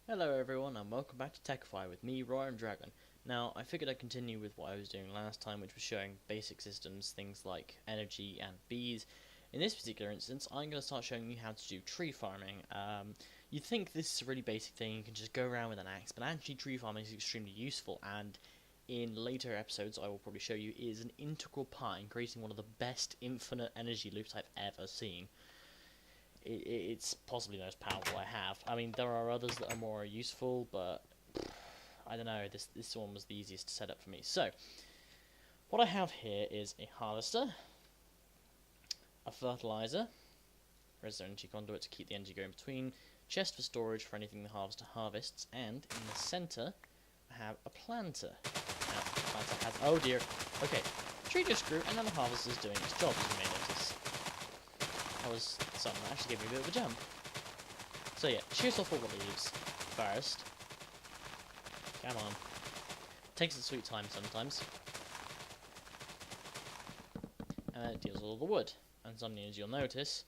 Hello everyone and welcome back to Tekkify with me, Roy and Dragon. Now, I figured I'd continue with what I was doing last time, which was showing basic systems, things like energy and bees. In this particular instance, I'm going to start showing you how to do tree farming. You'd think this is a really basic thing, you can just go around with an axe, but actually tree farming is extremely useful, and in later episodes I will probably show you is an integral part in creating one of the best infinite energy loops I've ever seen. It's possibly the most powerful I have. I mean, there are others that are more useful, but I don't know, this one was the easiest to set up for me. So, what I have here is a harvester, a fertilizer, reservoir energy conduit to keep the energy going between, chest for storage for anything the harvester harvests, and in the center, I have a planter. Now, the planter has, oh dear, okay, the tree just grew, and now the harvester's doing its job, as you may notice. That was something that actually gave me a bit of a jump. So yeah, shears off all the leaves first. Come on. Takes a sweet time sometimes. And then it deals with all the wood. And suddenly, as you'll notice,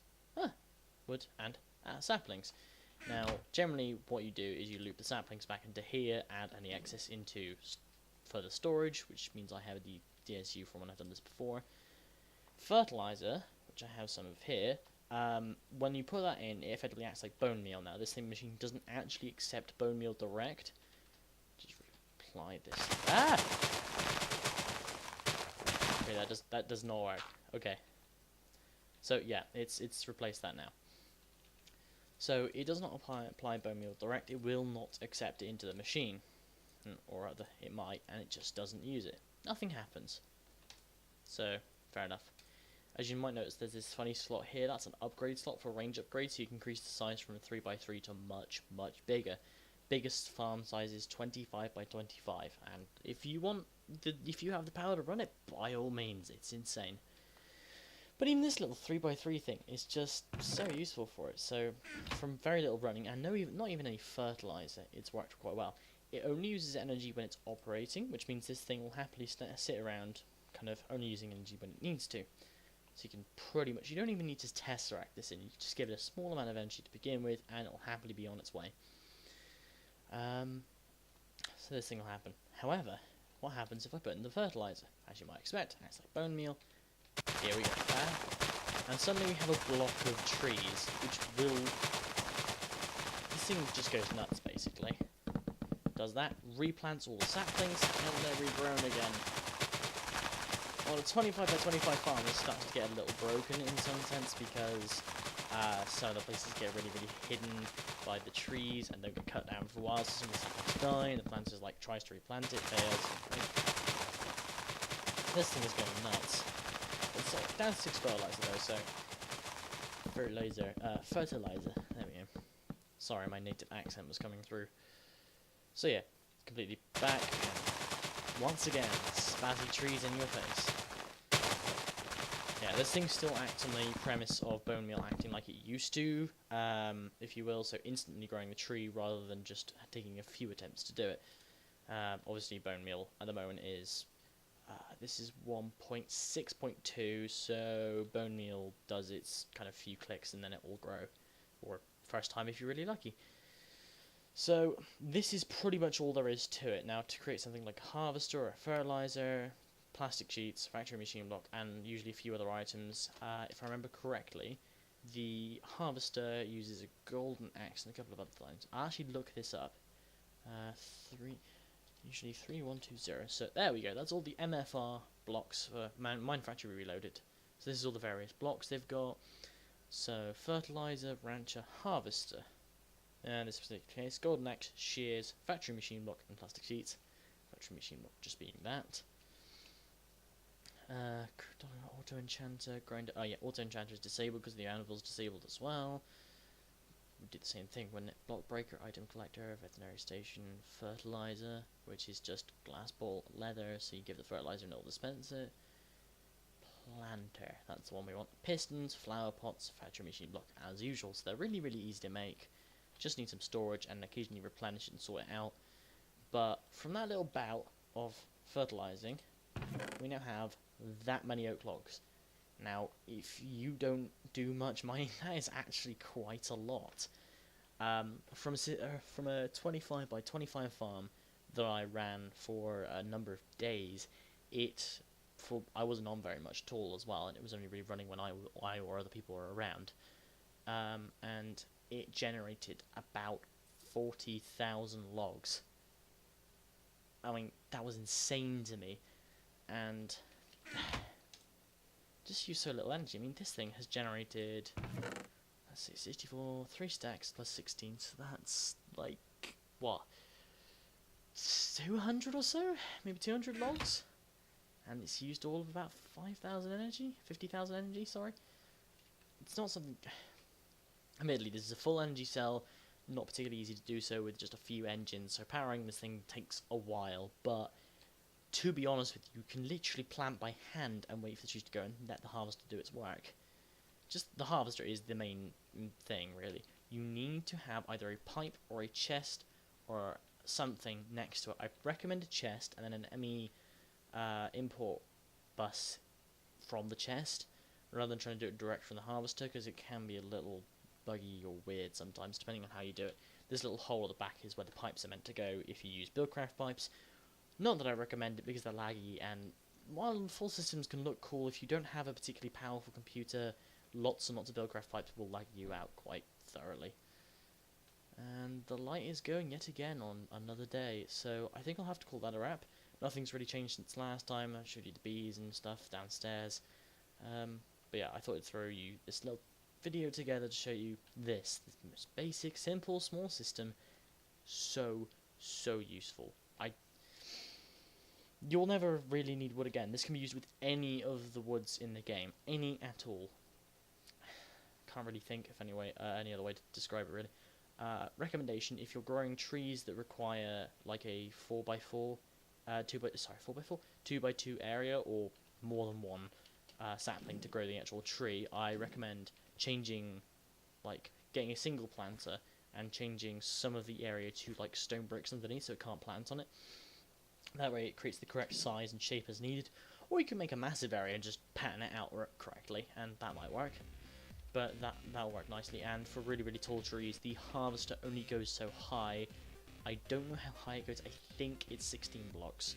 wood and saplings. Now, generally what you do is you loop the saplings back into here, add any excess into further storage, which means I have the DSU from when I've done this before. Fertilizer, which I have some of here, when you put that in, it effectively acts like bone meal. Now, this thing machine doesn't actually accept bone meal direct. Just apply this. Okay, that does not work. Okay. So yeah, it's replaced that now. So it does not apply bone meal direct. It will not accept it into the machine, or rather, it might, and it just doesn't use it. Nothing happens. So fair enough. As you might notice, there's this funny slot here. That's an upgrade slot for range upgrade, so you can increase the size from a 3x3 to much, much bigger. Biggest farm size is 25 by 25, and if you have the power to run it, by all means, it's insane. But even this little 3x3 thing is just so useful for it. So, from very little running, and not even any fertilizer, it's worked quite well. It only uses energy when it's operating, which means this thing will happily sit around, kind of only using energy when it needs to. So you can pretty much, you don't even need to tesseract this in, you can just give it a small amount of energy to begin with, and it'll happily be on its way. So this thing will happen. However, what happens if I put in the fertilizer? As you might expect, acts like bone meal. Here we go. And suddenly we have a block of trees, which will... This thing just goes nuts, basically. Does that, replants all the saplings, and they're regrown again. Well, the 25 by 25 farm is starting to get a little broken in some sense, because some of the places get really, really hidden by the trees and don't get cut down for a while, so some of the saplings die, and the planter tries to replant it, fails. This thing is going nuts. It's down to 6 fertilizer though, so fertilizer, there we go. Sorry, my native accent was coming through. So yeah, completely back, and once again, spazzy trees in your face. Yeah, this thing still acts on the premise of bone meal acting like it used to, if you will, so instantly growing the tree rather than just taking a few attempts to do it. Obviously bone meal at the moment is, this is 1.6.2, so bone meal does its kind of few clicks and then it will grow, or first time if you're really lucky. So this is pretty much all there is to it. Now, to create something like a harvester or a fertilizer, plastic sheets, factory machine block, and usually a few other items, if I remember correctly, the harvester uses a golden axe and a couple of other things. I'll actually look this up. Usually 3120. So there we go. That's all the MFR blocks for Mine Factory Reloaded. So this is all the various blocks they've got. So fertilizer, rancher, harvester. And in this particular case, golden axe, shears, factory machine block, and plastic sheets. Factory machine block just being that. Auto enchanter, grinder. Oh yeah, auto enchanter is disabled because the anvil's disabled as well. We did the same thing, wouldn't it? Block breaker, item collector, veterinary station, fertilizer, which is just glass ball leather, so you give the fertilizer and it'll dispense it. Planter, that's the one we want. Pistons, flower pots, factory machine block, as usual. So they're really, really easy to make. Just need some storage and occasionally replenish it and sort it out. But from that little bout of fertilizing, we now have that many oak logs. Now, if you don't do much mining, that is actually quite a lot. From a 25 by 25 farm that I ran for a number of days, I wasn't on very much at all as well, and it was only really running when I or other people were around, and it generated about 40,000 logs. I mean, that was insane to me, and just use so little energy. I mean, this thing has generated, let's see, 64, 3 stacks plus 16, so that's like, what, 200 or so? Maybe 200 logs? And it's used all of about 5,000 energy? 50,000 energy, sorry? It's not something... Admittedly, this is a full energy cell, not particularly easy to do so with just a few engines, so powering this thing takes a while, but to be honest with you, you can literally plant by hand and wait for the trees to go and let the harvester do its work. Just the harvester is the main thing, really. You need to have either a pipe or a chest or something next to it. I recommend a chest and then an ME import bus from the chest, rather than trying to do it direct from the harvester, because it can be a little buggy or weird sometimes, depending on how you do it. This little hole at the back is where the pipes are meant to go if you use Buildcraft pipes. Not that I recommend it because they're laggy, and while full systems can look cool, if you don't have a particularly powerful computer, lots and lots of Buildcraft pipes will lag you out quite thoroughly. And the light is going yet again on another day, so I think I'll have to call that a wrap. Nothing's really changed since last time. I showed you the bees and stuff downstairs. But yeah, I thought I'd throw you this little video together to show you this most basic, simple, small system. So useful. You'll never really need wood again. This can be used with any of the woods in the game. Any at all. Can't really think of any other way to describe it, really. Recommendation, if you're growing trees that require like a 4x4, 2x2 area, or more than one sapling to grow the actual tree, I recommend changing, like, getting a single planter and changing some of the area to like stone bricks underneath so it can't plant on it. That way it creates the correct size and shape as needed. Or you can make a massive area and just pattern it out correctly, and that might work. But that'll work nicely. And for really, really tall trees, the harvester only goes so high. I don't know how high it goes. I think it's 16 blocks.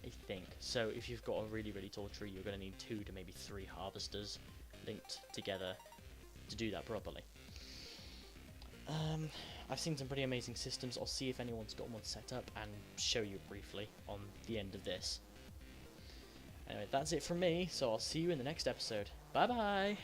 I think. So if you've got a really, really tall tree, you're going to need 2 to maybe 3 harvesters linked together to do that properly. I've seen some pretty amazing systems. I'll see if anyone's got one set up and show you briefly on the end of this. Anyway, that's it from me, so I'll see you in the next episode. Bye bye!